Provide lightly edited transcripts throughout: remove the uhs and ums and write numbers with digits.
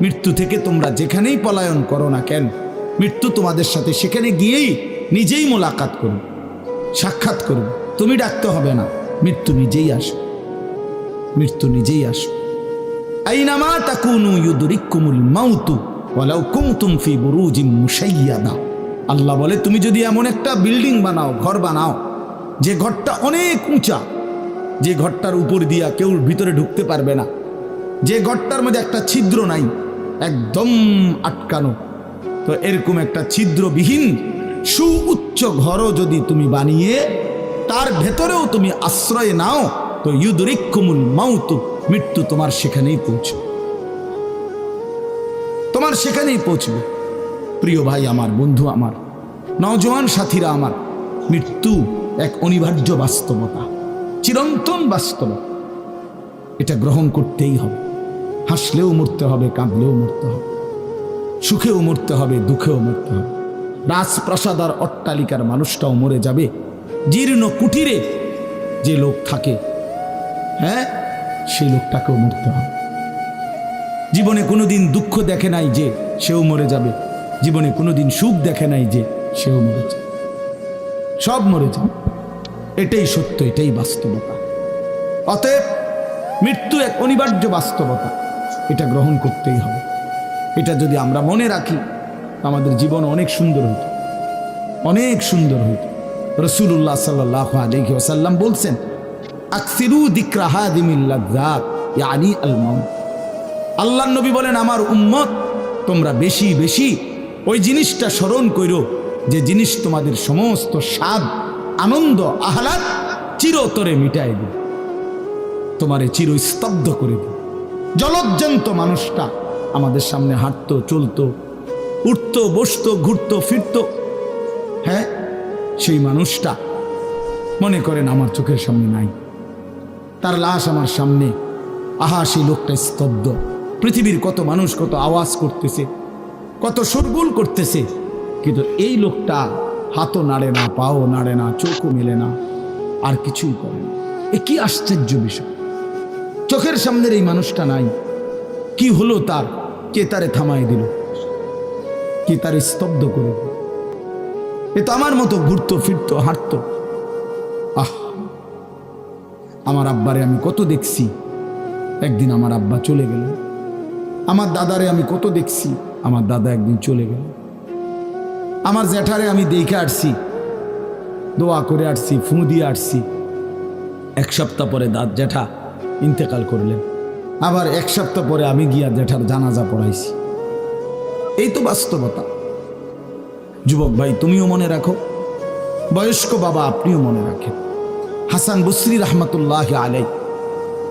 মৃত্যু থেকে তোমরা যেখানেই পলায়ন করো না কেন, মৃত্যু তোমাদের সাথে সেখানে গিয়েই নিজেই মোলাকাত করবে, সাক্ষাৎ করবে। তুমি ডাকতে হবে না, মৃত্যু নিজেই আসবে, মৃত্যু নিজেই আসবে। আইনামা তাকুনু ইউদরিকুমুল মাউতু ওয়ালাউ কুনতুম ফি বুরুজিম মুশাইয়াদা। আল্লাহ বলে, তুমি যদি এমন একটা বিল্ডিং বানাও, ঘর বানাও, যে ঘরটা অনেক উঁচা, যে ঘরটার উপর দিয়া কেউ ভিতরে ঢুকতে পারবে না, যে ঘরটার মধ্যে একটা ছিদ্র নাই, একদম আটকানো, তো এরকম একটা ছিদ্রবিহীন সুউচ্চ ঘরও যদি তুমি বানিয়ে তার ভেতরেও তুমি আশ্রয় নাও, তো ইউদরিকুমুল মাউতু, মৃত্যু তোমার সেখানেই পৌঁছবে, তোমার সেখানেই পৌঁছবে। প্রিয় ভাই আমার, বন্ধু আমার, নওজোয়ান সাথীরা আমার, মৃত্যু এক অনিবার্য বাস্তবতা, চিরন্তন বাস্তবতা। এটা গ্রহণ করতেই হবে। হাসলেও মরতে হবে, কাঁদলেও মরতে হবে, সুখেও মরতে হবে, দুঃখেও মরতে হবে। রাজপ্রাসাদ আর অট্টালিকার মানুষটাও মরে যাবে, জীর্ণ কুটিরে যে লোক থাকে, হ্যাঁ, সেই লোকটাকেও মরতে হবে। জীবনে কোনোদিন দুঃখ দেখে নাই যে সেও মরে যাবে, জীবনে কোনোদিন সুখ দেখে নাই যে সেও মরে যাবে, সব মরে যাবে। এটাই সত্য, এটাই বাস্তবতা। অতএব মৃত্যু এক অনিবার্য বাস্তবতা, এটা গ্রহণ করতেই হবে। এটা যদি আমরা মনে রাখি, আমাদের জীবন অনেক সুন্দর হইত, অনেক সুন্দর হইত। রাসূলুল্লাহ সাল্লাল্লাহু আলাইহি ওয়াসাল্লাম বলছেন, আকসিরু যিকরা হাদিমিল লাযযাত ইয়ানি আল মাউত। আল্লাহর নবী বলেন, আমার উম্মত, তোমরা বেশি বেশি ওই জিনিসটা স্মরণ করো যে জিনিস তোমাদের সমস্ত স্বাদ, আনন্দ, আহ্লাদ চিরতরে মিটাই দিবে, তোমারে চিরস্তব্ধ করে দিবে। জলজ্জান্ত মানুষটা আমাদের সামনে হাঁটতো, চলতো, উঠতো, বসতো, ঘুরতো, ফিরতো, হ্যাঁ, সেই মানুষটা মনে করেন আমার চোখের সামনে নাই, তার লাশ আমার সামনে, আহা সেই লোকটা স্তব্ধ। পৃথিবীর কত মানুষ কত আওয়াজ করতেছে, কত শোরগোল করতেছে, কিন্তু এই লোকটা হাতও নাড়ে না, পাও নাড়ে না, চোখও মেলে না, আর কিছুই করে না। এ কি আশ্চর্য বিষয়! চোখের সামনের এই মানুষটা নাই, কি হলো তার? কে তারে থামাই দিল? কে তারে স্তব্ধ করে দিল? এ তো আমার মতো ঘুরতো, ফিরতো, হাঁটতো। আহ, আমার আব্বারে আমি কত দেখছি, একদিন আমার আব্বা চলে গেল। আমার দাদারে আমি কত দেখছি, আমার দাদা একদিন চলে গেল। আমার জ্যাঠারে আমি দেখে আসছি, দোয়া করে আসছি, ফুঁ দিয়ে আসছি। এক সপ্তাহ পরে জ্যাঠা ইন্তেকাল করলেন, আবার এক সপ্তাহ পরে আমি গিয়া জ্যাঠার জানাজা পড়াইছি। এই তো বাস্তবতা। যুবক ভাই, তুমিও মনে রাখো, বয়স্ক বাবা আপনিও মনে রাখেন। হাসান বসরি রহমতুল্লাহ আলাইহি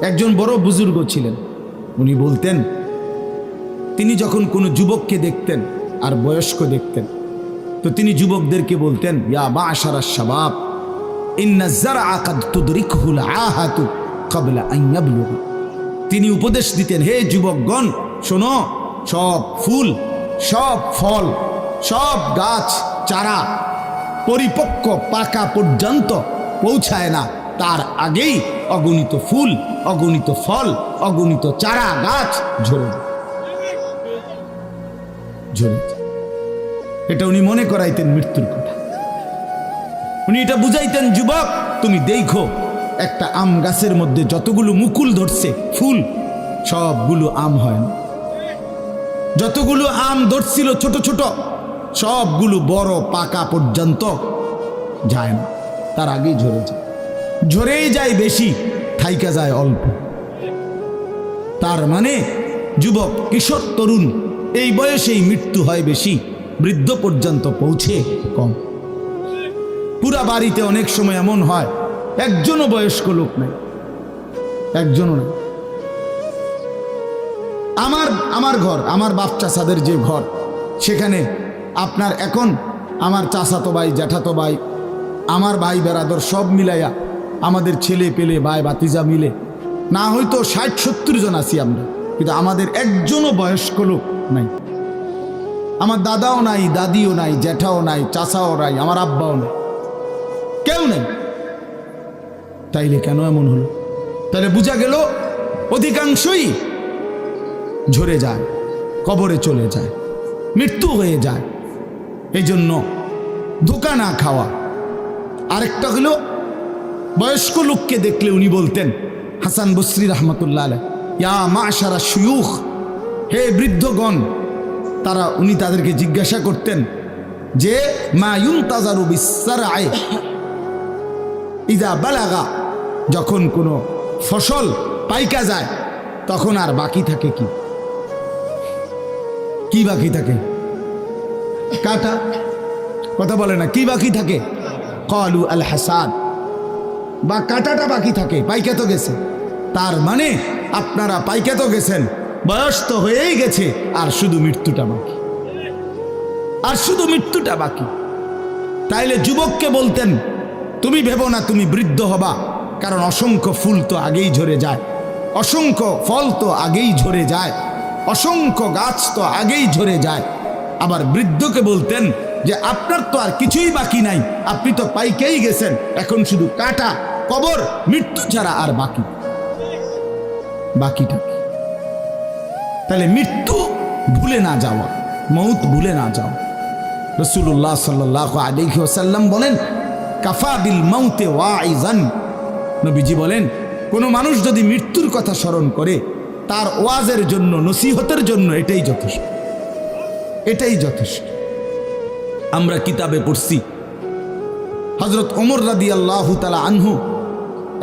একজন বড় বুজুর্গ ছিলেন। উনি বলতেন, তিনি যখন কোনো যুবককে দেখতেন আর বয়স্ক দেখতেন, তো তিনি যুবকদেরকে বলতেন, ইয়া মা'শারাশ শাবাব ইন্না যারআ কাদ তুদরিকুহুল আহাতু ক্বাবলা আন ইয়াবলুগা। তিনি উপদেশ দিতেন, হে যুবকগণ শোনো, সব ফুল, সব ফল, সব গাছ চারা পরিপক্ক পাকা পর্যন্ত পৌঁছায় না, তার আগেই অগণিত ফুল, অগণিত ফল, অগণিত চারা গাছ ঝরে যায়। এটা উনি মনে করাইতেন মৃত্যুর কথা। উনি এটা বুঝাইতেন, যুবক তুমি দেখো, একটা আম গাছের মধ্যে যতগুলো মুকুল ধরছে ফুল, সবগুলো আম হয় না। যতগুলো আম ধরছিল ছোট ছোট, সবগুলো বড় পাকা পর্যন্ত যায় না, তার আগেই ঝরে যায়। ঝরেই যায় বেশি, থাইকা যায় অল্প। তার মানে যুবক, কিশোর, তরুণ এই বয়সেই মৃত্যু হয় বেশি, বৃদ্ধ পর্যন্ত পৌঁছে কম। পুরা বাড়িতে অনেক সময় এমন হয় একজনও বয়স্ক লোক নাই, একজনও নাই। আমার ঘর, আমার বাপ চাচাদের যে ঘর, সেখানে আপনার এখন আমার চাচাতো ভাই, জ্যাঠাতো ভাই, আমার ভাই বেরাদর সব মিলাইয়া আমাদের ছেলে পেলে ভাই বাতিজা মিলে না হয়তো 60-70 জন আছি আমরা, কিন্তু আমাদের একজনও বয়স্ক লোক নাই। আমার দাদাও নাই, দাদিও নাই, জ্যাঠাও নাই, চাচাও নাই, আমার আব্বাও নাই, কেউ নেই। তাইলে কেন এমন হলো? তাহলে বোঝা গেল অধিকাংশই ঝরে যায়, কবরে চলে যায়, মৃত্যু হয়ে যায়। এই জন্য ধোঁকা না খাওয়া। আরেকটা হলো বয়স্ক লোককে দেখলে উনি বলতেন, হাসান বসরি রহমতুল্লাহ আলাইহি, ইয়া মাশারা শুয়ুখ, হে বৃদ্ধগণ। উনি তাদেরকে জিজ্ঞাসা করতেন যে মা ইউনতাজারু বিসসারআই ইযা বালাগা, যখন কোনো ফসল পাইকা যায় তখন আর বাকি থাকে কি? কি বাকি থাকে? কাটা। কথা বলে না, কি বাকি থাকে? ক্বালু আল হাসাদ, বা কাটাটা বাকি থাকে, পাইকা তো গেছে। তার মানে আপনারা পাইকা তো গেছেন, বয়স তো হয়েই গেছে, আর শুধু মৃত্যুটা বাকি, আর শুধু মৃত্যুটা বাকি। তাইলে যুবককে বলতেন, তুমি ভেবো না তুমি বৃদ্ধ হবা, কারণ অসংখ্য ফুল তো আগেই ঝরে যায়, অসংখ্য ফল তো আগেই ঝরে যায়, অসংখ্য গাছ তো আগেই ঝরে যায়। আবার বৃদ্ধকে বলতেন যে আপনার তো আর কিছুই বাকি নাই, আপনি তো পাইকেই গেছেন, এখন শুধু কাটা, কবর, মৃত্যু ছাড়া আর বাকিটা কি? তাহলে মৃত্যু ভুলে না যাওয়া, মউত ভুলে না যাওয়া। রাসূলুল্লাহ সাল্লাল্লাহু আলাইহি ওয়াসাল্লাম বলেন, কাফা বিল মাউতে ওয়াইজান। নবীজি বলেন, কোনো মানুষ যদি মৃত্যুর কথা স্মরণ করে, তার ওয়াজের জন্য, নসিহতের জন্য এটাই যথেষ্ট, এটাই যথেষ্ট। আমরা কিতাবে পড়ছি, হযরত ওমর রাদিয়াল্লাহু তাআলা আনহু,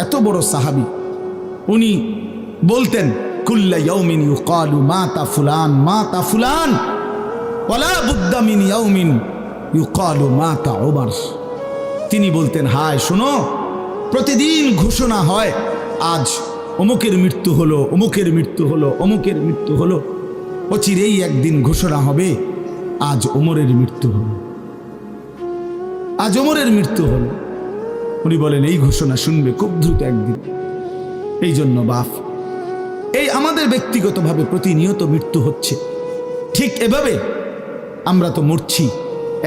এত বড় সাহাবী, উনি বলতেন, কুল্লা ইয়াউমিন ইউকালু মাতা ফুলান মাতা ফুলান ওয়ালা বুদ্দা মিন ইয়াউমিন ইউকালু মাতা ওমর। তিনি বলতেন, হায় শোনো, প্রতিদিন ঘোষণা হয় আজ অমুকের মৃত্যু হলো, অমুকের মৃত্যু হলো, অমুকের মৃত্যু হলো। অচিরেই একদিন ঘোষণা হবে আজ ওমরের মৃত্যু হলো, আজ ওমরের মৃত্যু হলো। উনি বলেন, এই ঘোষণা শুনবে খুব দ্রুত একদিন। এই জন্য বাপ, এই আমাদের ব্যক্তিগতভাবে প্রতিনিয়ত মৃত্যু হচ্ছে, ঠিক এভাবে আমরা তো মরছি,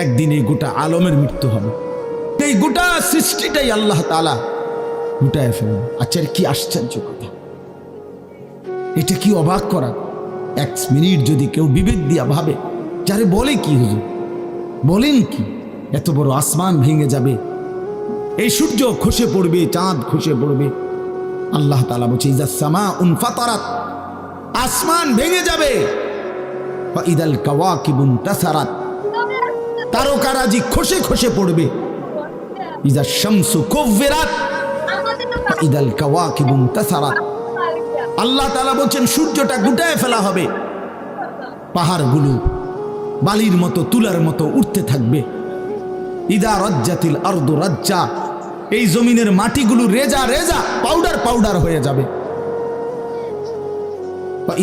একদিন এই গোটা আলমের মৃত্যু হবে। এই গোটা সৃষ্টিটাই আল্লাহ তাআলা গুটায় ফেলবে। আচ্ছা, কি আশ্চর্য কথা, এটা কি অবাক করা। এক মিনিট যদি কেউ বিবেক দিয়া ভাবে, যারে বলে কি হুজুর, বলেন কি, এত বড় আসমান ভেঙে যাবে, এই সূর্য খসে পড়বে, চাঁদ খসে পড়বে। আল্লাহ তাআলা বলছে, ইযা সামাউন ফাতারাত, আসমান ভেঙে যাবে, ওয়া ইদাল কাওয়াকিবুন তাসারাত, তারকারাজি খসে খসে পড়বে, ইযা শামসু কুব্বিরাত ওয়া ইদাল কাওয়াকিবুন তাসারাত। আল্লাহ তাআলা বলছেন, সূর্যটা গুটায় ফেলা হবে, পাহাড়গুলো বালির মতো, তুলার মতো উঠতে থাকবে। ইদা রাজ্জাতিল আরদু রাজ্জা, এই জমিনের মাটিগুলো রেজা রেজা, পাউডার পাউডার হয়ে যাবে।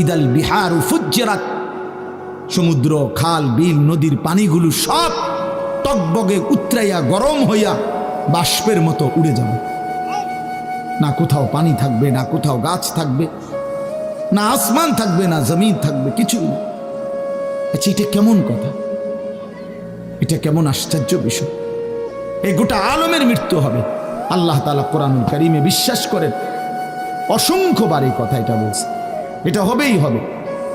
ইদাল বিহারু ফুজ্জিরাত, সমুদ্র, খাল, বিল, নদীর পানিগুলো সব টকবগে উতরাইয়া গরম হইয়া বাষ্পের মতো উড়ে যাবে। না কোথাও পানি থাকবে, না কোথাও গাছ থাকবে, না আসমান থাকবে, না জমিন থাকবে, কিছু না। আচ্ছা, এটা কেমন কথা, এটা কেমন আশ্চর্য বিষয়। এই গোটা আলমের মৃত্যু হবে। আল্লাহ তাআলা কোরআনুল কারীমে বিশ্বাস করেন, অসংখ্যবার এই কথা এটা বলছে, এটা হবেই হবে।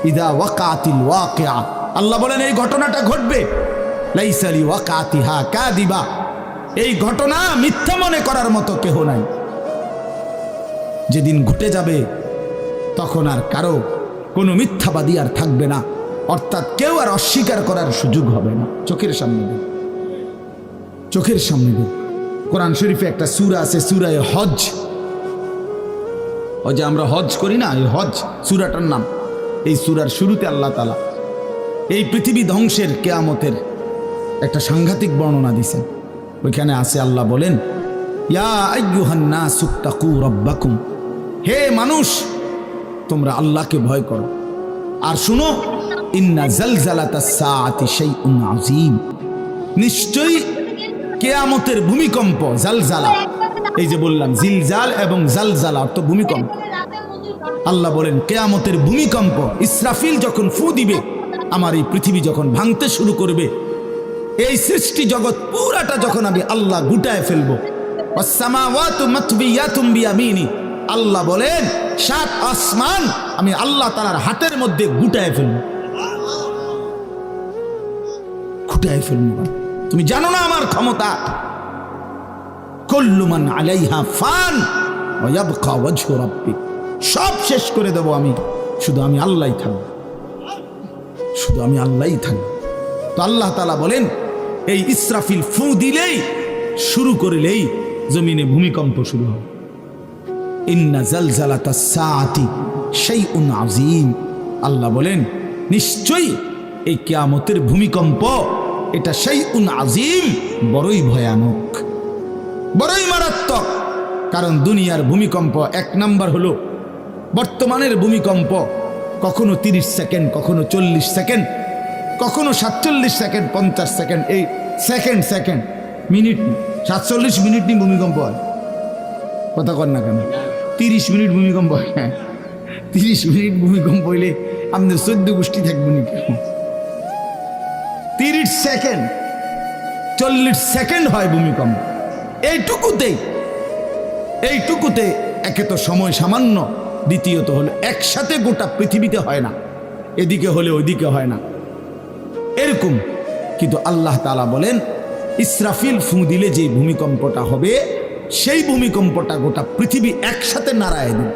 ইদা ওয়াকাতিল ওয়াকিআ, আল্লাহ বলেন এই ঘটনাটা ঘটবে। লাইসা লি ওয়াকাতিহা কাযিবা, এই ঘটনা মিথ্যা মনে করার মতো কেহ নাই। যেদিন ঘটে যাবে তখন আর কারো কোনো মিথ্যাবাদী আর থাকবে না, অর্থাৎ কেউ আর অস্বীকার করার সুযোগ হবে না। চোখের সামনে দিন, চোখের সামনে দিন। কোরআন শরীফে একটা সূরা আছে, সূরা হজ। ওই যে আমরা হজ করি না, এই হজ সূরাটার নাম। এই সূরার শুরুতে আল্লাহ তাআলা এই পৃথিবী ধ্বংসের, কিয়ামতের একটা সাংঘাতিক বর্ণনা দিয়েছেন। ওইখানে আছে, আল্লাহ বলেন, ইয়া আইয়ুহান নাসু তাকু রাব্বাকুম, হে মানুষ তোমরা আল্লাহকে ভয় করো। আর শুনো, ইন্না জালজালাতাস সাআতি শাইউন আযীম, নিশ্চয়ই কিয়ামতের ভূমিকম্প, জালজালা, এই যে বললাম জিলজাল এবং জালজালা অর্থ ভূমিকম্প। আল্লাহ বলেন কিয়ামতের ভূমিকম্প, ইসরাফিল যখন ফু দিবে, আমার এই পৃথিবী যখন ভাঙতে শুরু করবে, এই সৃষ্টি জগৎ পুরাটা যখন আমি আল্লাহ গুটায় ফেলবো, ওয়াসসামাওয়াতু মাতবিয়াতুম বিয়ামিনি, আল্লাহ বলেন 7 আসমান আমি আল্লাহ তাআলার হাতের মধ্যে গুটায় ফেলবো। ফুটায় ফেলবো। তুমি জানো না আমার ক্ষমতা? কুল্লু মান আলাইহা ফান ওয়া ইয়াবকা ওয়াজহু রাব্বিক, সব শেষ করে দেব আমি, শুধু আমি আল্লাহই থাকব, শুধু আমি আল্লাহই থাকব। তো আল্লাহ তাআলা বলেন এই ইসরাফিল ফু দিলেই, শুরু করলেই জমিনে ভূমিকম্প শুরু হবে। ইন্না জালজালাতাস সাআতি শাইউন আযীম, আল্লাহ বলেন নিশ্চয়ই এই কিয়ামতের ভূমিকম্প এটা শাইউন আযীম, বড়ই ভয়ানক, বড়ই মারাত্মক। কারণ দুনিয়ার ভূমিকম্প এক নাম্বার হলো বর্তমানের ভূমিকম্প, কখনো 30 সেকেন্ড, কখনো 40 সেকেন্ড, কখনো 47 সেকেন্ড, 50 সেকেন্ড, এই সেকেন্ড সেকেন্ড মিনিট 47 মিনিট নিয়ে ভূমিকম্প হয়। কথা কর না কেন? 30 মিনিট ভূমিকম্প হয়। 30 মিনিট ভূমিকম্প হইলে আমাদের 14 গোষ্ঠী থাকবো নাকি? 30 সেকেন্ড 40 সেকেন্ড হয় ভূমিকম্প। এইটুকুতে একে তো সময় সামান্য, দ্বিতীয়ত হলো একসাথে গোটা পৃথিবীতে হয় না, এদিকে হলে ওইদিকে হয় না এরকম। কিন্তু আল্লাহ তাআলা বলেন ইসরাফিল ফু দিলে যে ভূমিকম্পটা হবে, সেই ভূমিকম্পটা গোটা পৃথিবী একসাথে নাড়ায় দেবে,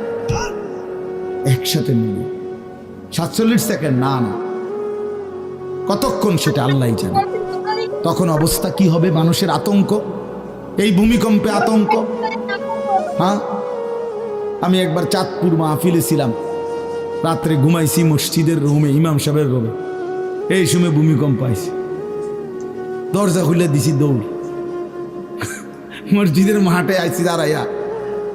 একসাথে নিয়ে 47 সেকেন্ড না, কতক্ষণ সেটা আল্লাহই জানে। তখন অবস্থা কি হবে? মানুষের আতঙ্ক, এই ভূমিকম্পে আতঙ্ক। হ্যাঁ, আমি একবার চাঁদপুর মাহফিলে ছিলাম, রাত্রে ঘুমাইছি মসজিদের রুমে, ইমাম সাহেবের রুমে। এই সময় ভূমিকম্প আইছে, দরজা খুলে দিছি দৌড়, মসজিদের মাঠে আইছি দাঁড়াইয়া,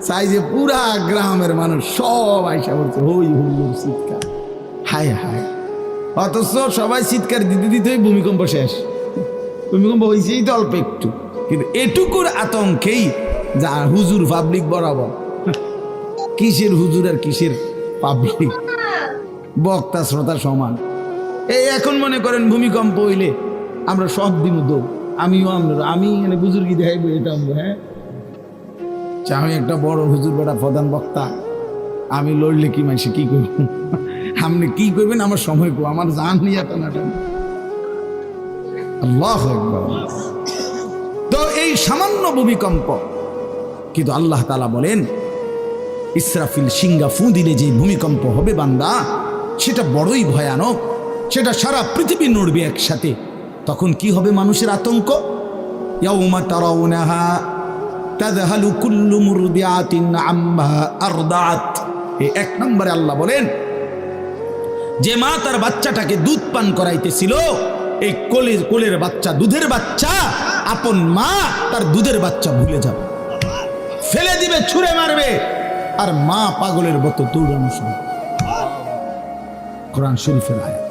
চাই যে পুরা গ্রামের মানুষ সব আইসা বলছে হই হুল্লোড় চিৎকার, হায় হায়। অথচ সবাই চিৎকার দিতে দিতে ভূমিকম্প শেষ। ভূমিকম্প হয়েছেই তো অল্প একটু, কিন্তু এটুকুর আতঙ্কেই যা হুজুর পাবলিক বরাবর। কিসের হুজুর আর কিসের পাবলিক, বক্তা শ্রোতা সমান। এই এখন মনে করেন ভূমিকম্প হইলে আমরা সব দিন দৌড়, আমিও আমি এখানে বুজুর্গি দেখাইব, এটা হ্যাঁ আমি একটা বড় হুজুর, বেটা প্রধান বক্তা, আমি লড়লে কি মাইসে কি করব? আপনি কি করবেন? আমার সময় কো, আমার জান নিয়ে টানাটা। আল্লাহু আকবার। তো এই সামান্য ভূমিকম্প, কিন্তু আল্লাহ তাআলা বলেন ইসরাফিল সিংহা ফু দিলে যে ভূমিকম্প হবে বান্দা, সেটা বড়ই ভয়ানক, সেটা সারা পৃথিবী নড়বে একসাথে। তখন কি হবে? মানুষের আতঙ্ক। ইয়াউমা তারাউনাহা তাযহালু কুল্লু মুরদিআতিন আম্মা আরদাআত। এই এক নম্বরে আল্লাহ বলেন যে মা তার বাচ্চাটাকে দুধ পান করাইতেছিল, এই কোলের বাচ্চা, দুধের বাচ্চা, আপন মা তার দুধের বাচ্চা ভুলে যাবে, ফেলে দিবে, ছুঁড়ে মারবে, আর মা পাগলের মতো দৌড়ানো শুরু। কোরআন শরীফের আয়াত।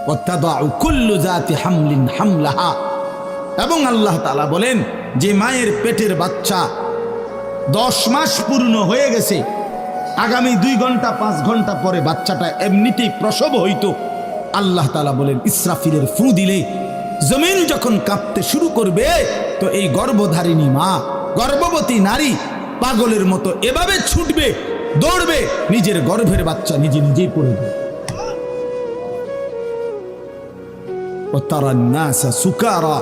ওয়াতাদাউ কুল্লু যাতি হামলিন হামলাহা। এবং আল্লাহ তাআলা বলেন যে মায়ের পেটের বাচ্চা 10 মাস পূর্ণ হয়ে গেছে, আগামী 2 ঘন্টা 5 ঘন্টা পরে বাচ্চাটা এমনিতেই প্রসব হইতো। আল্লাহ তাআলা বলেন ইসরাফিলের ফু দিলে জমিন যখন কাঁপতে শুরু করবে, তো এই গর্ভধারিণী মা, গর্ভবতী নারী পাগলের মতো এভাবে ছুটবে, দৌড়বে, নিজের গর্ভের বাচ্চা নিজে নিজেই পড়ে যাবে। ও তারান নাসা সুকারা,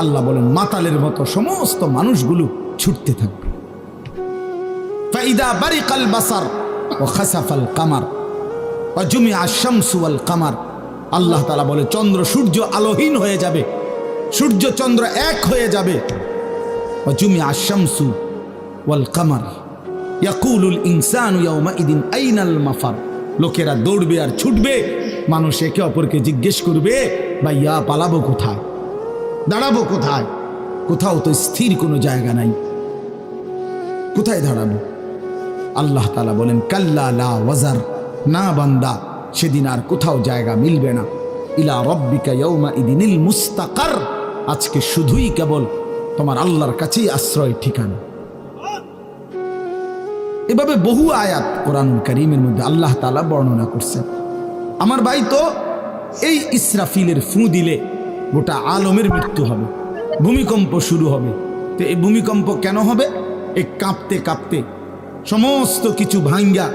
আল্লাহ বলেন মাতালের মতো সমস্ত মানুষগুলো ছুটতে থাকবে। ফাইদা বারিকাল বাসার ওয়া খাসাফাল কামার ওয়া জুমিআ আশ-শামসু ওয়াল কামার। আল্লাহ তাআলা বলে চন্দ্র সূর্য আলোহীন হয়ে যাবে, সূর্য চন্দ্র এক হয়ে যাবে। ওয়া জুমিআ আশ-শামসু ওয়াল কামার ইয়াকুলুল ইনসানু ইয়াওমাইদিন আইনাল মাফার। লোকেরা দৌড়বে আর ছুটবে, মানুষ একে অপরকে জিজ্ঞেস করবে ভাইয়া পালাবো কোথায়, দাঁড়াবো কোথায়? কোথাও তো স্থির কোনো জায়গা নাই, কোথায় দাঁড়াবো? আল্লাহ তাআলা বলেন কাল্লা লা ওয়াজার, না বান্দা, সেদিন আর কোথাও জায়গা মিলবে না। ইলা রাব্বিকা ইয়াওমাইদিনিল মুস্তাকার, আজকে শুধুই কেবল তোমার আল্লাহর কাছেই আশ্রয় ঠিকানা। এভাবে বহু আয়াত কোরআনুল কারীমের মধ্যে আল্লাহ তাআলা বর্ণনা করছেন। আমার ভাই, তো এই ইসরাফিলের ফু দিলে গোটা আলমের মৃত্যু হবে, ভূমিকম্প শুরু হবে। তো এই ভূমিকম্প কেন হবে? এই কাঁপতে কাঁপতে সমস্ত কিছু ভাঙ্গা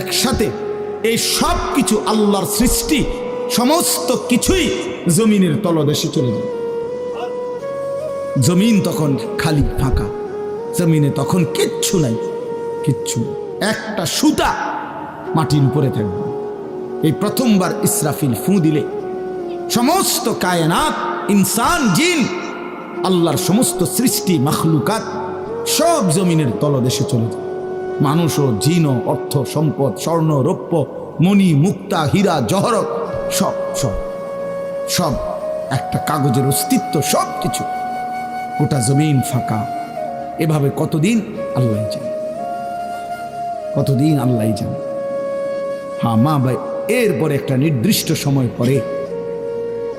একসাথে, এই সব কিছু আল্লাহর সৃষ্টি, সমস্ত কিছুই জমিনের তলদেশে চলে যাবে। জমিন তখন খালি ফাঁকা, জমিনে তখন কিচ্ছু নাই, কিচ্ছু, একটা সুতা মাটির উপরে থাকবে। এই প্রথমবার ইসরাফিল ফু দিলে সমস্ত কায়নাত, ইনসান, জিন, আল্লাহর সমস্ত সৃষ্টি মাখলুকাত সব জমিনের তলদেশে চলে যায়। মানুষ ও জিন ও অর্থ সম্পদ, স্বর্ণ রৌপ্য, মণি মুক্তা, হীরা জহরত, সব সব সব একটা কাগজের অস্তিত্ব, সব কিছু, গোটা জমিন ফাঁকা। এভাবে কতদিন আল্লাহ জানে, কতদিন আল্লাহ জানে। হ্যাঁ মা ভাই, এরপরে একটা নির্দিষ্ট সময় পরে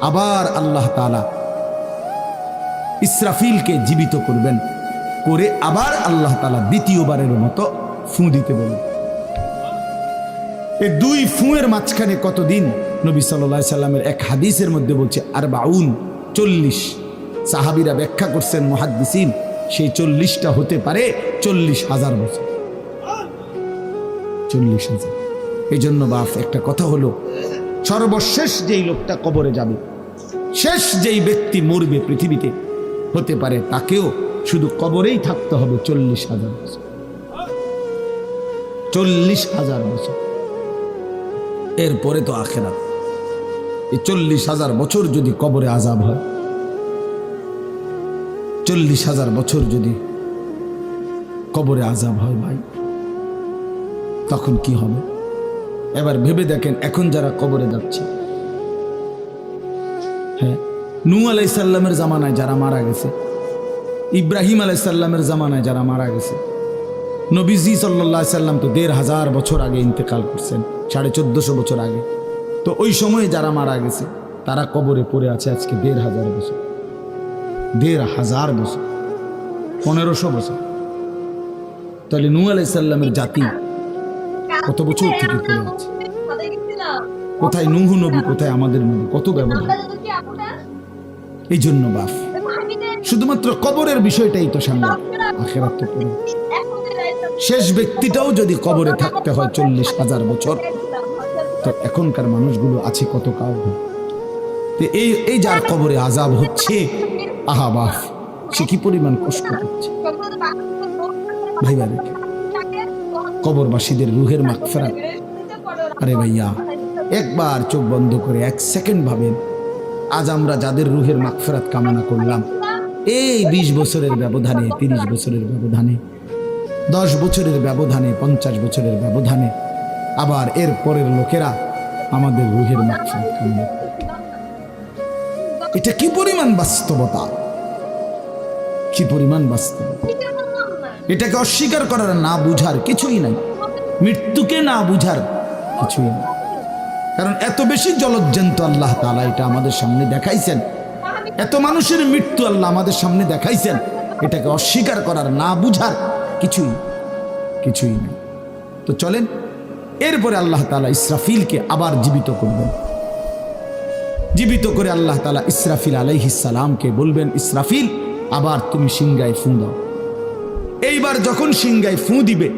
আবার আল্লাহ তাআলা ইসরাফিলকে জীবিত করবেন, করে আবার আল্লাহ তাআলা দ্বিতীয়বারের মতো ফু দিতে বলবেন। এই দুই ফুঁয়ের মাঝখানে কতদিন? নবী সাল্লাল্লাহু আলাইহি সাল্লামের এক হাদিসের মধ্যে বলছে 40, সাহাবীরা ব্যাখ্যা করছেন মুহাদ্দিসিন, সেই 40টা হতে পারে 40,000 বছর। 40,000। এই জন্য বাপ একটা কথা হলো, সর্বশেষ যেই লোকটা কবরে যাবে, শেষ যেই ব্যক্তি মরবে পৃথিবীতে, হতে পারে তাকেও শুধু কবরেই থাকতে হবে 40,000 বছর। 40,000 বছর, এরপরে তো আখিরাত। এই 40,000 বছর যদি কবরে আযাব হয়, 40,000 বছর যদি কবরে আযাব হয় ভাই, তখন কি হবে? এবার ভেবে দেখেন, এখন যারা কবরে যাচ্ছে, হ্যাঁ, নূহ আলাইহিস সালামের জামানায় যারা মারা গেছে, ইব্রাহিম আলাইহিস সালামের জামানায় যারা মারা গেছে, নবীজি সাল্লাল্লাহু আলাইহি সাল্লাম তো 1,500 বছর আগে ইন্তেকাল করছেন, 1450 বছর আগে। তো ওই সময়ে যারা মারা গেছে তারা কবরে পড়ে আছে আজকে 1,500 বছর, 1,500 বছর, 1500 বছর। তাহলে নূহ আলাইহিস সালামের জাতি কত বছর থেকে পড়ে আছে? কোথায় নূহ নবী, কোথায় আমাদের নবী? কত ব্যবধান! এই জন্য বাপ, শুধুমাত্র কবরের বিষয়টাই তো সামনে, আখিরাত তো পরে। শেষ ব্যক্তিটাও যদি কবরে থাকতে হয় 40,000 বছর, তো এখনকার মানুষগুলো আছে কত কাউ। এই যার কবরে আযাব হচ্ছে, আহা বাপ, সে কি পরিমাণ কষ্ট করছে ভাইবা। দেখে কবরবাসীদের রুহের মাগফিরাত। আরে ভাইয়া, একবার চোখ বন্ধ করে 1 সেকেন্ড ভাবেন, আজ আমরা যাদের রুহের মাগফিরাত কামনা করলাম, এই 20 বছরের ব্যবধানে, 30 বছরের ব্যবধানে, 10 বছরের ব্যবধানে, 50 বছরের ব্যবধানে আবার এর পরের লোকেরা আমাদের রুহের মাগফিরাত কামনা করে। এটা কি পরিমাণ বাস্তবতা, কি পরিমাণ বাস্তবতা! এটাকে অস্বীকার করার, না বুঝার কিছুই নাই, মৃত্যুকে না বুঝার কিছুই নাই। কারণ এত বেশি জলজ্জান্ত আল্লাহ তাআলা এটা আমাদের সামনে দেখাইছেন, এত মানুষের মৃত্যু আল্লাহ আমাদের সামনে দেখাইছেন, এটাকে অস্বীকার করার, না বুঝার কিছুই কিছুই নেই। তো চলেন, এরপরে আল্লাহ তাআলা ইসরাফিলকে আবার জীবিত করবেন। জীবিত করে আল্লাহ তাআলা ইসরাফিল আলাইহিস সালামকে বলবেন, ইসরাফিল, আবার তুমি সিংহায় ফু দাও। এইবার যখন সিংহায় ফু দিবে,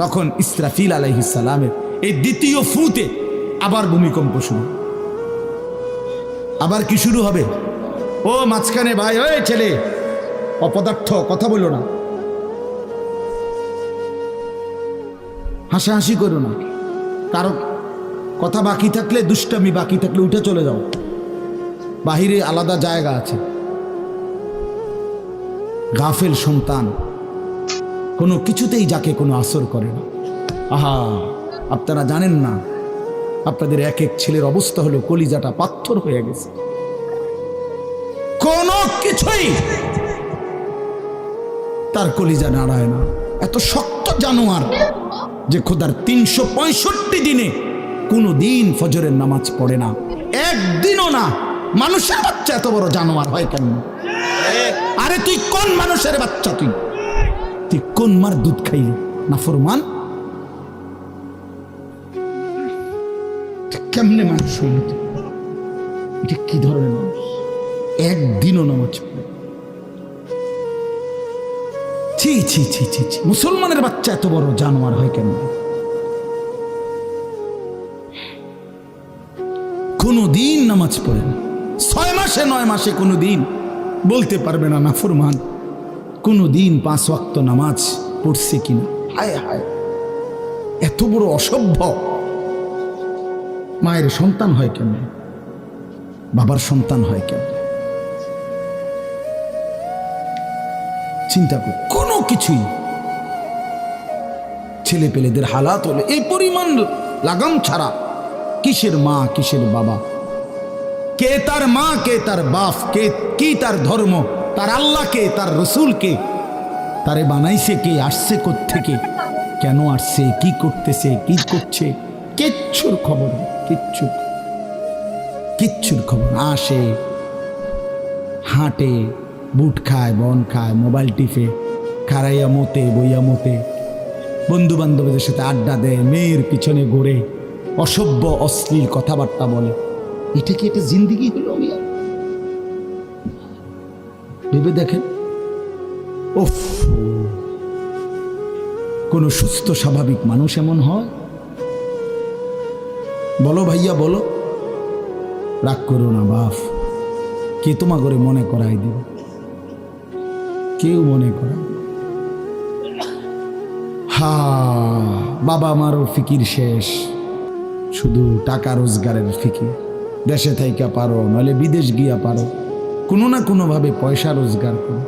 তখন ইসরাফিল আলাইহিস সালামের এই দ্বিতীয় ফুতে আবার ভূমিকম্প শুরু। আবার কি শুরু হবে? ও মাঝখানে ভাই, ওই ছেলে অপদার্থ, কথা বলো না, হাসাহাসি করো না, কারো কথা বাকি থাকলে, দুষ্টামি বাকি থাকলে উঠে চলে যাও, বাহিরে আলাদা জায়গা আছে। গাফেল সন্তান কোনো কিছুতেই যাকে কোনো আসর করে না। আহা, আপনারা জানেন না, আপনাদের এক এক ছেলের অবস্থা হলো কলিজাটা পাথর হয়ে গেছে, কোনো কিছুই তার কলিজা নাড়ায় না। এত শক্ত জানোয়ার যে খোদার 365 দিনে কোনো দিন ফজরের নামাজ পড়ে না, একদিনও না। মানুষের বাচ্চা এত বড় জানোয়ার হয় কেন? আরে তুই কোন মানুষের বাচ্চা? তুই কোন মার দুধ খাইলি? নাফরমান, কেমনে মানুষ হইল? এটা কি ধরনের মানুষ? একদিনও নামাজ পড়ে। ছি ছি ছি ছি ছি, মুসলমানের বাচ্চা এত বড় জানোয়ার হয় কেন? কোনো দিন নামাজ পড়ে না, 6 মাসে 9 মাসে কোনো দিন বলতে পারবে না নাফরমান, কোনো দিন 5 ওয়াক্ত নামাজ পড়ছে কিনা। হায় হায়, এত বড় অসভ্য। মায়ের সন্তান হয় কেন, বাবার সন্তান হয় কেন? চিন্তা কর, কোনো কিছুই ছেলে পেলেদের হালাত হলে এই পরিমাণ লাগাম ছাড়া কিসের মা কিসের বাবা, কে তার মা কে তার বাপ, কে কি তার ধর্ম, তার আল্লাহ কে, তার রসুল কে, তারে বানাইছে কে, আসছে কোত্থেকে, কেন আসছে, কি করতেছে, কি করছে, কিচ্ছুর খবর, কিচ্ছুর খবর। আসে, হাঁটে, বুট খায়, বন খায়, মোবাইল টিপে, খারাইয়া মতে, বইয়া মতে, বন্ধু বান্ধবদের সাথে আড্ডা দেয়, মেয়ের পিছনে ঘুরে, অসভ্য অশ্লীল কথাবার্তা বলে। এটা কি একটা জিন্দিগি হলো? ভেবে দেখেন। উফ, কোন সুস্থ স্বাভাবিক মানুষ এমন হয়? বলো ভাইয়া, বলো। রাগ করো না বাপ, কে তোমা করে মনে করাই দিবে? কেউ মনে করাই। হা, বাবা আমারও ফিকির শেষ, শুধু টাকা রোজগারের ফিকির। দেশে থাইকা পারো, নইলে বিদেশ গিয়া পারো, কোনো না কোনো ভাবে পয়সা রোজগার করো।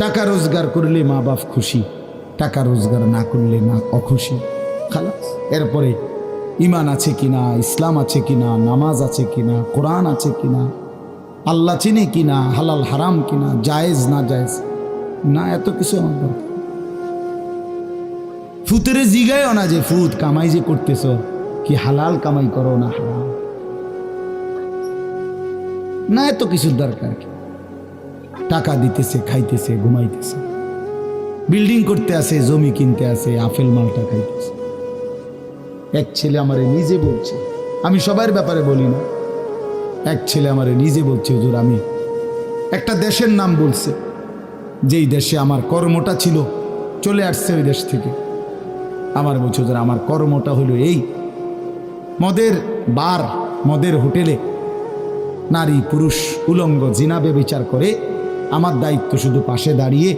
টাকা রোজগার করলে মা বাপ খুশি, টাকা রোজগার না করলে না অখুশি। খালাস। এরপরে ইমান আছে কিনা, ইসলাম আছে কিনা, নামাজ আছে কিনা, কোরআন আছে কিনা, আল্লাহ চিনে কিনা, হালাল হারাম কিনা, জায়েজ না জায়েজ না, এত কিছু আমার দরকার। ফুতের জিগায়ও না যে ফুত কামাই যে করতেছ, কি হালাল কামাই করো না হারাম, না এত কিছুর দরকার কি? টাকা দিতেছে, খাইতেছে, ঘুমাইতেছে, বিল্ডিং করতে আসে, জমি কিনতে আসে, আপেল মালটা খাইতেছে। এক ছেলে আমারে নিজে বলছে, আমি সবার ব্যাপারে বলি না, এক ছেলে আমারে নিজে বলছে, হুজুর আমি একটা দেশের নাম বলছে, যেই দেশে আমার কর্মটা ছিল, চলে আসছে ওই দেশ থেকে। আমার বলছে, হুজুর আমার কর্মটা হলো এই, মদের বার, মদের হোটেলে নারী পুরুষ উলঙ্গ জিনাবে বিচার করে, আমার দায়িত্ব শুধু পাশে দাঁড়িয়ে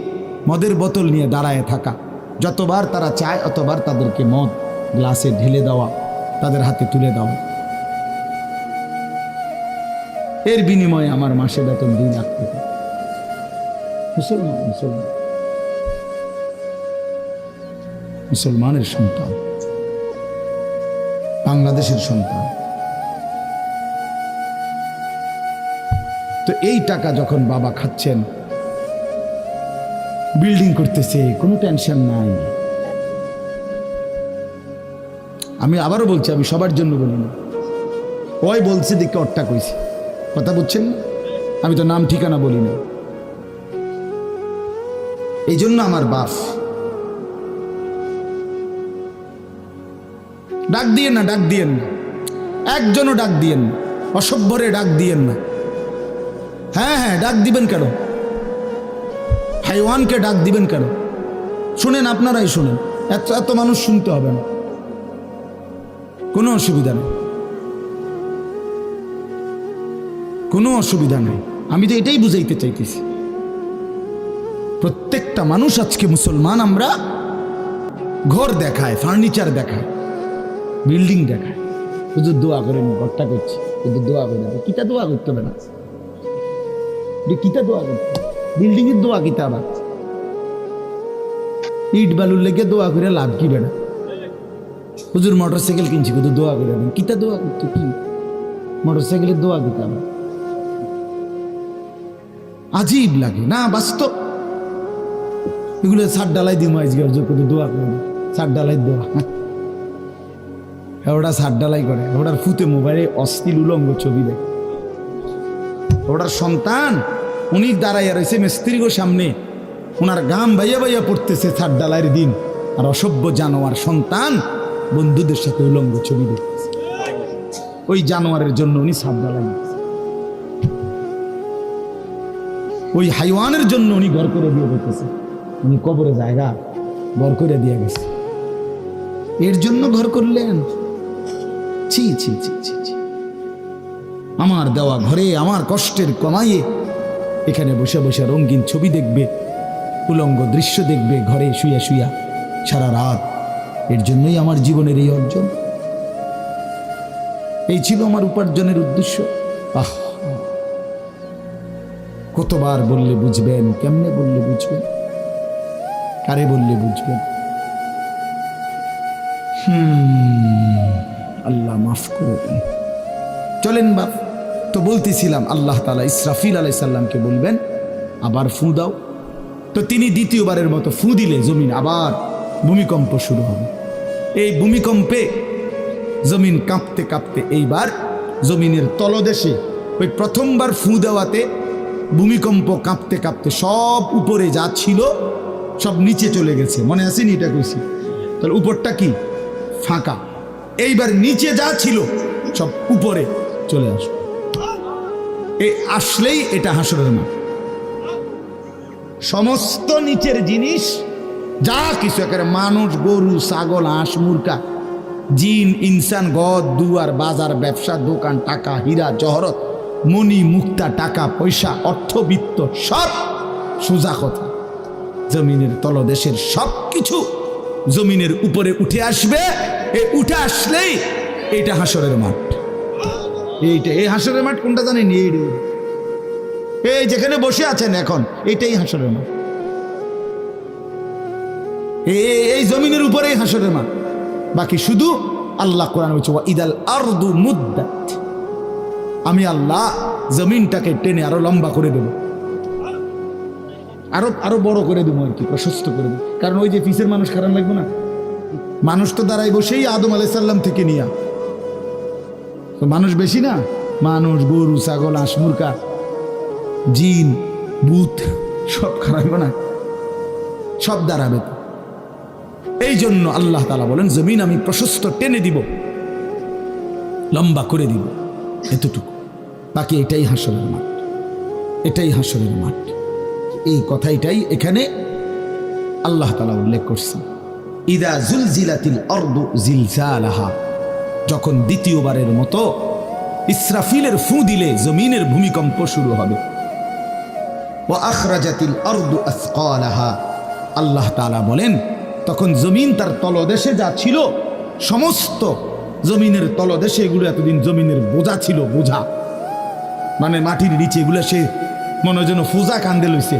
মদের বোতল নিয়ে দাঁড়ায় থাকা, যতবার তারা চায় অতবার তাদেরকে মদ গ্লাসে ঢেলে দেওয়া, তাদের হাতে তুলে দেওয়া। এর বিনিময়ে আমার মাসে বেতন 2 লাখ টাকা। মুসলমান, মুসলমান, মুসলমানের সন্তান, বাংলাদেশের সন্তান। তো এই টাকা যখন বাবা খাচ্ছেন, বিল্ডিং করতেছে, কোনো টেনশন নাই। আমি আবারও বলছি, আমি সবার জন্য বলি না, ওই বলছে দেখে অট্টা কইছি, কথা বুঝছেন না? আমি তো নাম ঠিকানা বলি না। এই জন্য আমার বাপ, ডাক দিয়েন না, ডাক দিয়েন না, একজনও ডাক দিয়েন না, অসভ্যরে ডাক দিয়েন না। হ্যাঁ হ্যাঁ, ডাক দিবেন কেন? হাইওয়ানকে ডাক দিবেন কেন? শুনেন, আপনারাই শুনেন, এত এত মানুষ শুনতে হবে না, কোনো অসুবিধা নেই, কোনো অসুবিধা নেই। আমি তো এটাই বুঝাইতে চাইতেছি, প্রত্যেকটা মানুষ আজকে মুসলমান, আমরা ঘর দেখায়, ফার্নিচার দেখায়, বিল্ডিং দেখায়, শুধু দোয়া করেন, ঘরটা করছি, শুধু দোয়া করে দেবে। কিতা দোয়া করতে হবে না, কিতা দোয়া করতে, বিল্ডিং এর দোয়া কিতা, আবার ইট বালুর লেগে দোয়া করে লাভ কি বেড়া? হুজুর মোটরসাইকেল কিনছি, শুধু দোয়া করে দেবেন। কিতা দোয়া করতে, কি মোটরসাইকেলের দোয়া কিতা? আবার আজীব লাগে না? বাস্তব এগুলো ছাদ ডালাই দিই, শুধু দোয়া করে, ছাদ ডালাই দোয়া। ওটা ছাদ ডালাই করে, ওটার ফুতে মোবাইলে অশ্লীল উলঙ্গ ছবি দেয়। ওটার সন্তান উনি দাঁড়াইয়া রয়েছে মিস্ত্রিগো সামনে, ওনার গাম বাইয়া বাইয়া পড়তেছে ছাদ ডালাইয়ের দিন, আর অসভ্য জানোয়ার সন্তান বন্ধুদের সাথে উলঙ্গ ছবি দেখতেছে। ওই জানোয়ারের জন্য উনি ছাদ ডালাই, ওই হাইওয়ানের জন্য উনি ঘর করে দিয়ে দেখতেছে, উনি কবরে জায়গা ঘর করে দিয়ে গেছে, এর জন্য ঘর করলেন। ছি ছি ছি ছি ছি ছি। আমার দেওয়া ঘরে আমার কষ্টের কমাইয়ে এখানে বসে বসে রঙিন ছবি দেখবে, উলঙ্গ দৃশ্য দেখবে ঘরে শুয়া শুয়া সারা রাত। এর জন্যই আমার জীবনের এই অর্জন, এই ছিল আমার উপার্জনের উদ্দেশ্য। আহ, কতবার বললে বুঝবেন, কেমনে বললে বুঝবেন, কারে বললে বুঝবেন? আল্লাহ মাফ করে দেন। চলেন বাপ, তো বলতেছিলাম আল্লাহ তাআলা ইসরাফিল আলাইহিস সালামকে বলবেন আবার ফু দাও। তো তিনি দ্বিতীয়বারের মতো ফু দিলে জমিন আবার ভূমিকম্প শুরু হবে। এই ভূমিকম্পে জমিন কাঁপতে কাঁপতে এইবার জমিনের তলদেশে ওই প্রথমবার ফু দেওয়াতে ভূমিকম্প কাঁপতে কাঁপতে সব উপরে যা ছিল সব নিচে চলে গেছে। মনে আসেনি এটা কইছি? তাহলে উপরটা কি ফাঁকা, এইবার নিচে যা ছিল সব উপরে চলে আসবে। এই আসলেই এটা হাসরের মাঠ। সমস্ত নিচের জিনিস যা কিছু একেবারে মানুষ, গরু, ছাগল, হাঁস, মুরগা, জিন, ইনসান, গদ, দুয়ার, বাজার, ব্যবসা, দোকান, টাকা, হীরা, জহরত, মণি, মুক্তা, টাকা পয়সা, অর্থবিত্ত, সব সোজা কথা জমিনের তলদেশের সব কিছু জমিনের উপরে উঠে আসবে। এই উঠে আসলেই এটা হাসরের মাঠ। এইটা এই হাসরের মাঠ কোনটা জানেন? এই যেখানে বসে আছেন এখন, এইটাই হাসরের মাঠ। এই জমিনের উপরেই হাসরের মাঠ। বাকি শুধু আল্লাহ কোরআন বলছে ইদাল আরদু মুদ্দাত, আমি আল্লাহ জমিনটাকে টেনে আরো লম্বা করে দেব, আরো বড় করে দেবো আর কি, প্রশস্ত করে দেবো। কারণ ওই যে পিসের মানুষ খারাপ লাগবে না, মানুষ তো দাঁড়াই বসেই আদম আলাইহিস সালাম থেকে নিয়া, তো মানুষ বেশি না, মানুষ, গরু, ছাগল, হাঁস, মুরগা, জিন, ভূত সব খারাপ না, সব দাঁড়াবে। এই জন্য আল্লাহ তাআলা বলেন জমিন আমি প্রশস্ত টেনে দিব, লম্বা করে দিব, এতটুকু। বাকি এটাই হাসরের মাঠ, এটাই হাসরের মাঠ। এই কথাটাই এখানে আল্লাহ তাআলা উল্লেখ করছেন। ইদা জুলজিলাতিল আরদু জিলজালাহা, যখন দ্বিতীয়বারের মতো ইসরাফিলের ফু দিলে জমিনের ভূমিকম্প শুরু হবে। ওয়া আখরাজাতিল আরদু আসকালাহা, আল্লাহ তাআলা বলেন তখন জমিন তার তলদেশে যা ছিল সমস্ত জমিনের তলদেশে, এগুলো এতদিন জমিনের বোঝা ছিল, বোঝা মানে মাটির নিচে, এগুলো সে মনে যেন ফুজা কান্দে লইছে।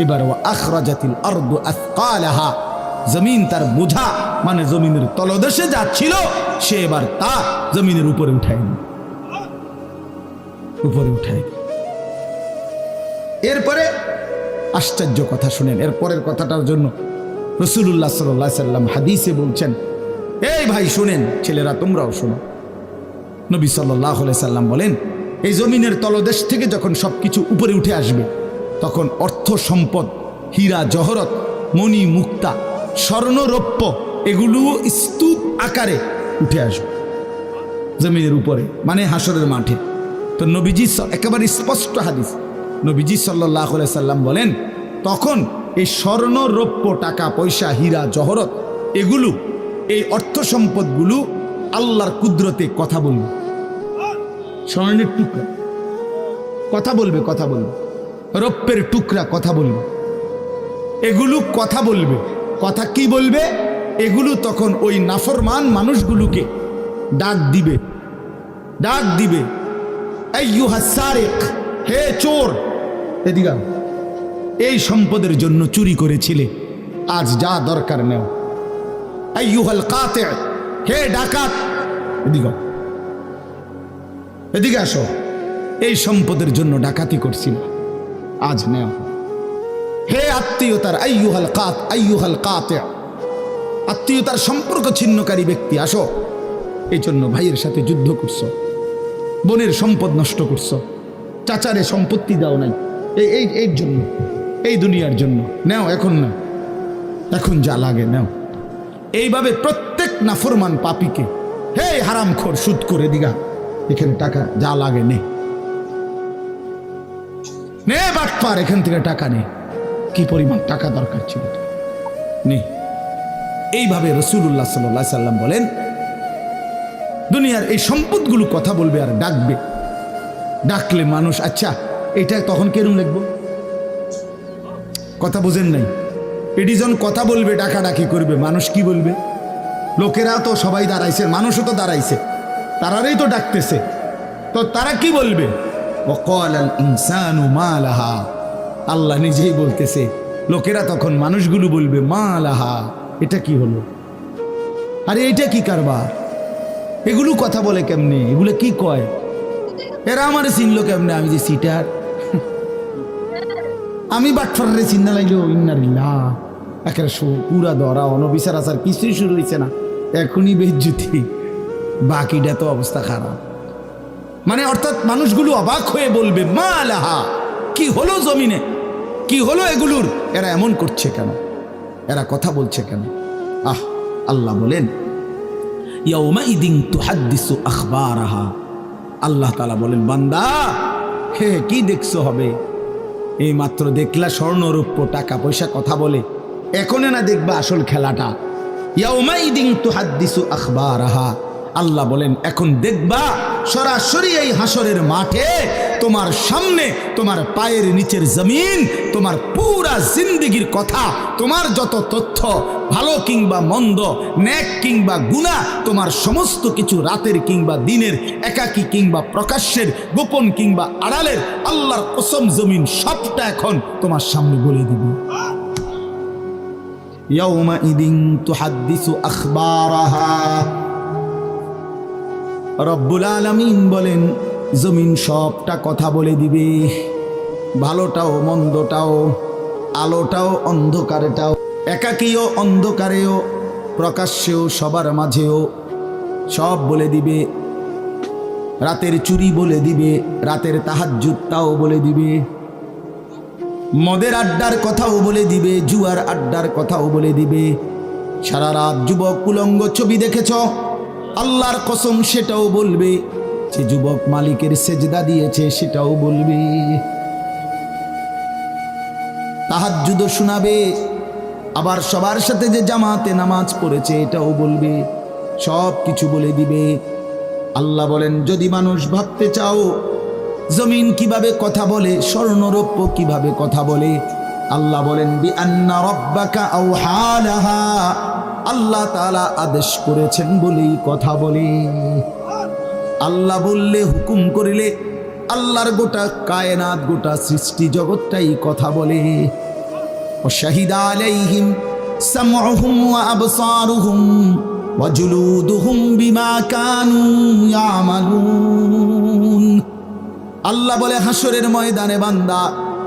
এবার ওয়া আখরাজাতিল আরদু আসকালাহা, জমিন তার বোঝা মানে জমিনের তলদেশে যা ছিল সে এবার তা জমিনের উপরে উঠায়, উপরে উঠায়। এরপরে আশ্চর্য কথা শুনেন, এরপরের কথাটার জন্য রাসূলুল্লাহ সাল্লাল্লাহু আলাইহি সাল্লাম হাদিসে বলছেন, এই ভাই শুনেন, ছেলেরা তোমরাও শোনো। নবী সাল্লাল্লাহু আলাইহি সাল্লাম বলেন এই জমিনের তলদেশ থেকে যখন সবকিছু উপরে উঠে আসবে তখন অর্থ সম্পদ, হীরা জহরত, মণি মুক্তা, স্বর্ণ রৌপ্য এগুলো স্তূপ আকারে উঠে আসবে জমিনের উপরে, মানে হাসরের মাঠে। তো নবীজি একেবারে স্পষ্ট হাদিস, নবীজি সাল্লাল্লাহু আলাইহি সাল্লাম বলেন তখন এই স্বর্ণ রৌপ্য, টাকা পয়সা, হীরা জহরত এগুলো, এই অর্থ সম্পদগুলো আল্লাহর কুদরতে কথা বলবে। স্বর্ণের টুকরা কথা বলবে, কথা বলবে, রৌপ্যের টুকরা কথা বলবে, এগুলো কথা বলবে। কথা কি বলবে? এগুলো তখন ওই নাফরমান মানুষগুলোকে ডাক দিবে, ডাক দিবে, আইয়ুহাস সারিক, হে চোর, এদিকে এই সম্পদের জন্য চুরি করেছিলে, আজ যা দরকার নেও। আইয়ুহাল কাতি, হে ডাকাত, এদিকে এদিকে আসো, এই সম্পদের জন্য ডাকাতি করছিল, আজ নেও। হে আত্মীয়তার, আইয়ুহাল কাতি, আত্মীয়তার সম্পর্ক ছিন্নকারী ব্যক্তি, আসো। এই জন্য ভাইয়ের সাথে যুদ্ধ করছো, বোনের সম্পদ নষ্ট করছো, চাচারে সম্পত্তি দাও নাই, এই জন্য, এই দুনিয়ার জন্য নেও, এখন না, এখন যা লাগে নেও। এইভাবে প্রত্যেক নাফরমান পাপীকে, হে হারামখোর, সুদ করে দিগা, এখানে টাকা যা লাগে নে, নে বাটপার, এখান থেকে টাকা নে, কি পরিমাণ টাকা দরকার ছিল নে। এইভাবে রাসূলুল্লাহ সাল্লাল্লাহু আলাইহি সাল্লাম বলেন দুনিয়ার এই সম্পদগুলো কথা বলবে আর ডাকবে। ডাকলে মানুষ, আচ্ছা এটা তখন কেরম লিখবো? কথা বুঝেন নাই? এডিজন কথা বলবে, ডাকাডাকি করবে, মানুষ কি বলবে? লোকেরা তো সবাই দাঁড়াইছে, মানুষও তো দাঁড়াইছে, তারারই তো ডাকতেছে, তো তারা কি বলবে? ওয়াকাল আল ইনসানু মা লাহা, আল্লাহ নিজেই বলতেছে, লোকেরা তখন মানুষগুলো বলবে মা লাহা, এটা কি হলো? আরে এটা কি কারবার? এগুলো কথা বলে কেমনে? এগুলো কি কয়? এরা আমার চিনলো কেমনে? আমি যে সিটার, আমি বাটফারে চিন্তা লাগলো। ইন্নারিল্লাহ, একেবারে পুরা ধরা অনবিচার আচার কিছুই শুরু হয়েছে না, এখনই বেজ্জুতি, বাকিটা তো অবস্থা খারাপ। মানে অর্থাৎ মানুষগুলো অবাক হয়ে বলবে মা লাহা, কি হলো জমিনে, কি হলো এগুলোর? এরা এমন করছে কেন? এরা কথা বলছে কেন? আল্লাহ বলেন ইয়াউমাইদিন তুহাদ্দিসু আখবারাহা, আল্লাহ তাআলা বলেন বান্দা হে কি দেখছো হবে? এই মাত্র দেখলা স্বর্ণ রূপ্য টাকা পয়সা কথা বলে, এখনে না দেখবা আসল খেলাটা? ইয়াউমাইদিন তুহাদ্দিসু আখবারাহা, আল্লাহ বলেন এখন দেখবা সরাসরি এই হাসরের মাঠে তোমার সামনে, তোমার পায়ের নিচের জমিন, তোমার পুরা জিন্দেগির কথা, তোমার যত তথ্য, ভালো কিংবা মন্দ, নেক কিংবা গুনাহ, তোমার সমস্ত কিছু রাতের কিংবা দিনের, একাকী কিংবা প্রকাশ্যের, গোপন কিংবা আড়ালের, আল্লাহর কসম জমিন সবটা এখন তোমার সামনে বলে দিবে। ইয়াউমাইদিন তুহাদ্দিসু আখবারাহা, রব্বুল আলামিন বলেন জমিন সবটা কথা বলে দিবে, ভালোটাও মন্দটাও, আলোটাও অন্ধকারেটাও, একাকীও অন্ধকারেও, প্রকাশ্যেও সবার মাঝেও, সব বলে দিবে। রাতের চুরি বলে দিবে, রাতের তাহাজ্জুদটাও বলে দিবে, মদের আড্ডার কথাও বলে দিবে, জুয়ার আড্ডার কথাও বলে দিবে। সারা রাত যুবক উলঙ্গ ছবি দেখেছ, আল্লাহর কসম সেটাও বলবে। যে যুবক মালিকের সেজদা দিয়েছে সেটাও বলবে। তাহাজ্জুদ শোনাবে, আবার সবার সাথে যে জামাতে নামাজ পড়েছে এটাও বলবে, সব কিছু বলে দিবে। আল্লাহ বলেন যদি মানুষ ভাবতে চাও জমিন কিভাবে কথা বলে, স্বর্ণরৌপ্য কিভাবে কথা বলে, আল্লাহ বলেন বিআন্না রাব্বাকা আওহা লাহা, আল্লাহ তাআলা আদেশ করেছেন বলেই কথা বলে। আল্লাহ বললে, হুকুম করিলে আল্লাহর গোটা কায়নাত, গোটা সৃষ্টি জগৎটাই কথা বলে। ওয়াশাহিদা আলাইহিম সামউহুম ওয়া আবসারুহুম ওয়া জুলুদুহুম বিমা কানু ইয়ামালুন। আল্লাহ বলে হাসরের ময়দানে বান্দা,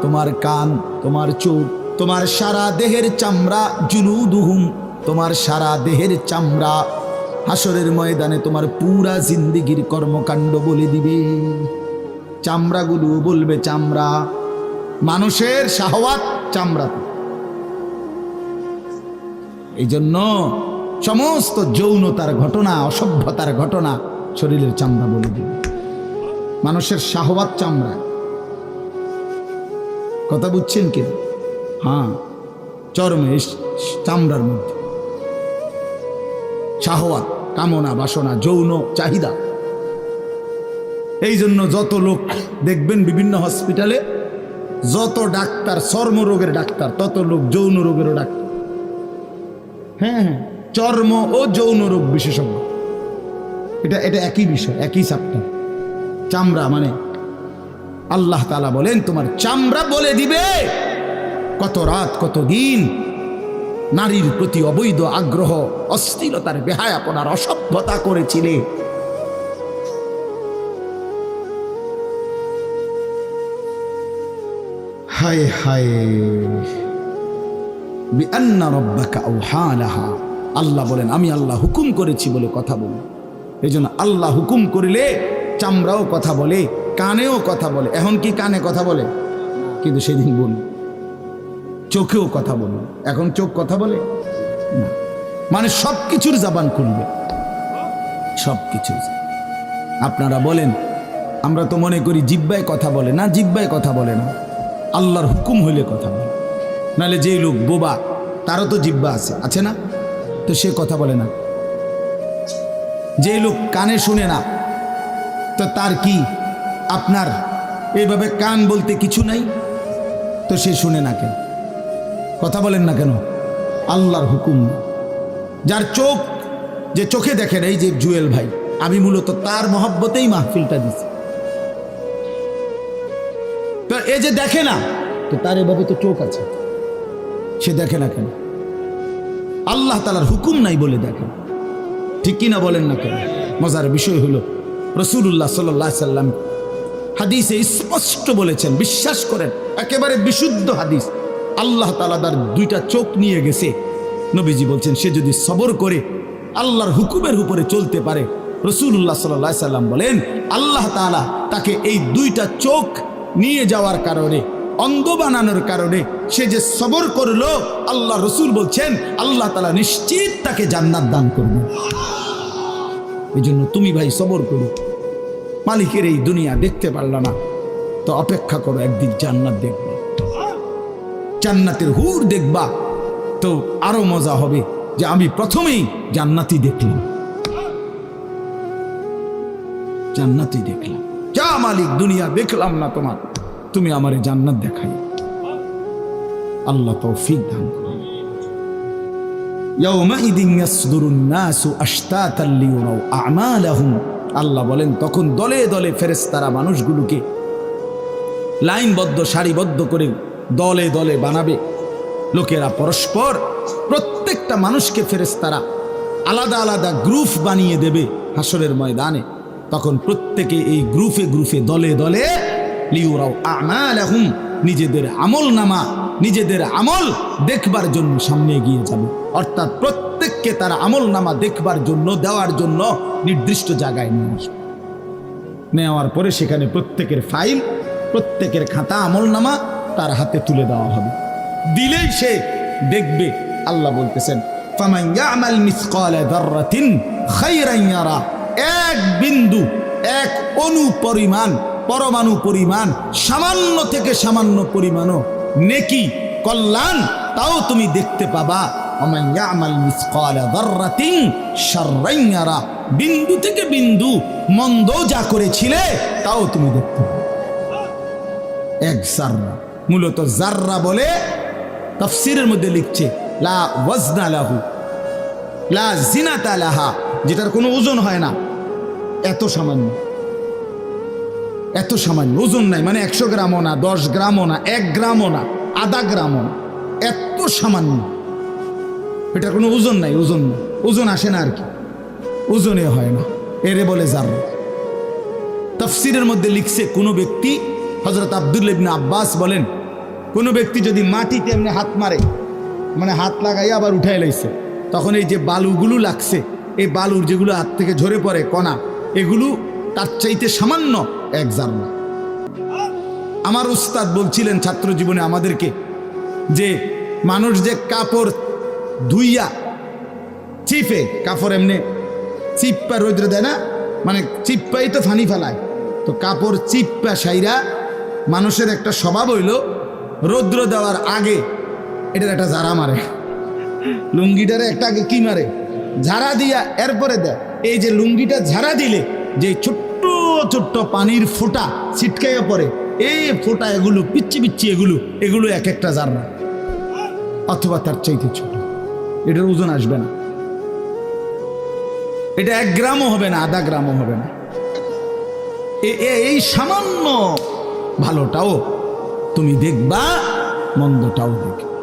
তোমার কান, তোমার চোখ, তোমার সারা দেহের চামড়া, জুলুদুহুম, তোমার সারা দেহের চামড়া, হাসরের ময়দানে তোমার পুরা জিন্দেগির কর্মকাণ্ড বলে দিবে। চামড়াগুলো বলবে, চামড়া, মানুষের শাহওয়াত চামড়া। এই জন্য সমস্ত যৌনতার ঘটনা, অসভ্যতার ঘটনা শরীরের চামড়া বলে দিবে। মানুষের শাহওয়াত চামড়া, কথা বুঝছেন কি? হ্যাঁ, চর্মে, চামড়ার মধ্যে শাহওয়াত, কামনা, বাসনা, যৌন চাহিদা। এই জন্য যত লোক দেখবেন বিভিন্ন হসপিটালে, যত ডাক্তার চর্মরোগের ডাক্তার, তত লোক যৌন রোগেরও ডাক্তার। হ্যাঁ হ্যাঁ, চর্ম ও যৌন রোগ বিশেষজ্ঞ, এটা এটা একই বিষয়, একই চ্যাপ্টার। চামড়া মানে আল্লাহ তাআলা বলেন তোমার চামড়া বলে দিবে কত রাত কত দিন নারীর প্রতি অবৈধ আগ্রহ, অশ্লীলতার, বেহায়াপনার, অসভ্যতা করেছিলে। হায় হায়, বিআন্না রাব্বাকা আওহা লাহা, আল্লাহ বলেন আমি আল্লাহ হুকুম করেছি বলে কথা বলে। এই জন্য আল্লাহ হুকুম করিলে চামড়াও কথা বলে, কানেও কথা বলে। এখন কি কানে কথা বলে? কিন্তু সেদিন বল চোখেও কথা বলে। এখন চোখ কথা বলে না, মানে সব কিছুর জবান খুলবে, সব কিছু। আপনারা বলেন, আমরা তো মনে করি জিহ্বায় কথা বলে না, জিহ্বায় কথা বলে না, আল্লাহর হুকুম হইলে কথা বলে। নাহলে যেই লোক বোবা তারও তো জিহ্বা আছে, আছে না? তো সে কথা বলে না। যে লোক কানে শুনে না, তো তার কি আপনার এইভাবে কান বলতে কিছু নাই? তো সে শুনে না কেন? কথা বলেন না কেন? আল্লাহর হুকুম। যার চোখ, যে চোখে দেখেন, এই যে জুয়েল ভাই, আমি মূলত তার মহব্বতেই মাহফিলটা দিছি। তো এই যে দেখে না, তো তার এভাবে তো চোখ আছে, সে দেখে না কেন? আল্লাহ তাআলার হুকুম নাই বলে দেখে। ঠিক কিনা বলেন না কেন? মজার বিষয় হলো রাসূলুল্লাহ সাল্লাল্লাহু আলাইহি সাল্লাম হাদিসে স্পষ্ট বলেছেন, বিশ্বাস করেন, একেবারে বিশুদ্ধ হাদিস, আল্লাহ তাআলা তার দুইটা চোখ নিয়ে গেছে। নবীজি বলছেন, সে যদি সবর করে আল্লাহর হুকুমের উপরে চলতে পারে, রাসূলুল্লাহ সাল্লাল্লাহু আলাইহি সাল্লাম বলেন, আল্লাহ তাআলা তাকে এই দুইটা চোখ নিয়ে যাওয়ার কারণে, অন্ধ বানানোর কারণে সে যে সবর করলো, আল্লাহ রসুল বলছেন আল্লাহ তাআলা নিশ্চিত তাকে জান্নাত দান করবে। এই জন্য তুমি ভাই সবর করো। মালিকের এই দুনিয়া দেখতে পারলা না, তো অপেক্ষা করো, একদিন জান্নাত দেখবে, জান্নাতের হুর দেখবা, তো আরো মজা হবে যে আমি প্রথমেই জান্নাতি দেখলাম, জান্নাতি দেখলাম। যা মালিক, দুনিয়া দেখলাম না তোমার, তুমি আমারে জান্নাত দেখাই। আল্লাহ তৌফিক দান করুন। ইয়াউমাইদিন ইয়াসদুরুন নাসু আশতাতান লিয়ারাউ আ'মালাহুম, আল্লাহ বলেন তখন দলে দলে ফেরেশতারা মানুষগুলোকে লাইনবদ্ধ, সারিবদ্ধ করে দলে দলে বানাবে। লোকেরা পরস্পর, প্রত্যেকটা মানুষকে ফেরেশতারা আলাদা আলাদা গ্রুপ বানিয়ে দেবে হাসরের ময়দানে। তখন প্রত্যেকে এই গ্রুপে গ্রুপে, দলে দলে লিউরাও আমালাহুম, নিজেদের আমল নামা, নিজেদের আমল দেখবার জন্য সামনে এগিয়ে যাবে। অর্থাৎ প্রত্যেককে তার আমল নামা দেখবার জন্য, দেওয়ার জন্য নির্দিষ্ট জায়গায় নিয়ে আসবে। নেওয়ার পরে সেখানে প্রত্যেকের ফাইল, প্রত্যেকের খাতা, আমল নামা তার হাতে তুলে দেওয়া হবে। দিলেই সে দেখবে। আল্লাহ বলতেছেন, ফামান ইয়ামাল মিসকালা যাররাতিন খায়রান ইয়ারা, এক বিন্দু, এক অণু পরিমাণ, পরমাণু পরিমাণ, সামান্য থেকে সামান্য পরিমাণও নেকি, কল্যাণ, তাও তুমি দেখতে পাবা। ওমান ইয়ামাল মিসকালা যাররাতিন শাররান ইয়ারা, বিন্দু থেকে বিন্দু মন্দ যা করেছিলে তাও তুমি দেখতে পাবে। এক জাররা, মূলত জাররা বলে তাফসীরের মধ্যে লিখছে লা ওয়াজনা লাহু লা জিনাতা লাহা, যেটার কোনো ওজন হয় না, এত সামান্য, এত সামান্য, ওজন নাই, মানে 100 গ্রামও না, 10 গ্রামও না, 1 গ্রামও না, আধা গ্রামও না, এত সামান্য, এটা কোনো ওজন নাই, ওজন নাই, ওজন আসে না আর কি, ওজনে হয় না, এরে বলে জাররা। তাফসীরের মধ্যে লিখছে, কোনো ব্যক্তি, হযরত আব্দুল্লাহ ইবনে আব্বাস বলেন, কোনো ব্যক্তি যদি মাটিতে এমনি হাত মারে, মানে হাত লাগাই আবার উঠাই লাইছে, তখন এই যে বালুগুলো লাগছে, এই বালুর যেগুলো হাত থেকে ঝরে পড়ে কণা, এগুলো তার চাইতে সামান্য এক জাররা। আমার উস্তাদ বলছিলেন ছাত্র জীবনে আমাদেরকে, যে মানুষ যে কাপড় ধুইয়া চিপে, কাপড় এমনি চিপ্পা রৌদ্র দেয় না, মানে চিপ্পাই তো ফানি ফেলায়, তো কাপড় চিপ্পা সাইরা মানুষের একটা স্বভাব হইল রৌদ্র দেওয়ার আগে এটার একটা ঝাড়া মারে, লুঙ্গিটারে একটা আগে কি মারে, ঝাড়া দিয়া এরপরে দেয়। এই যে লুঙ্গিটা ঝাড়া দিলে যে ছোট্ট ছোট্ট পানির ফোঁটা ছিটকাইয়া পড়ে, এই ফোঁটা, এগুলো পিচ্ছি পিচ্ছি, এগুলো এক একটা জাররা, অথবা তার চাইতে ছোট। এটার ওজন আসবে না, এটা 1 গ্রামও হবে না, আধা গ্রামও হবে না। এই সামান্য ভালোটাও তুমি দেখবা, মন্দটাও দেখবে।